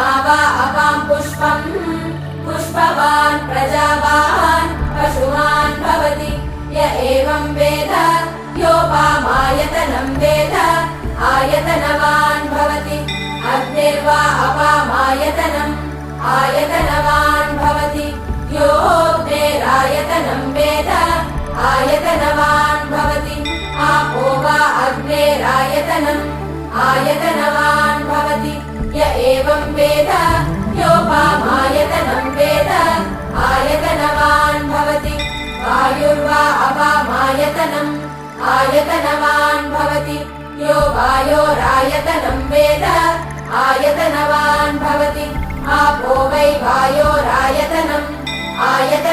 मा वा अपां पुष्पम् पुष्पवान् प्रजावान् पशुमान् भवति य एवं वेद योपामायतनं वेद आयतनवान् भवति अग्निर्वा अपामायतनम् आयतनवान् भवति योऽग्नेरायतनं वेद आयतनवान् भवति आपो वा अग्नेरायतनम् आयतनवान् भवति य एवं वेद योपामायतनं वेद आयतनवान् भवति वायुर्वा अपामायतनम् आयतनवान् भवति यो वायोरायतनं वेद आयतनवान् भवति आपो वै वायोरायतनम् आयतनम्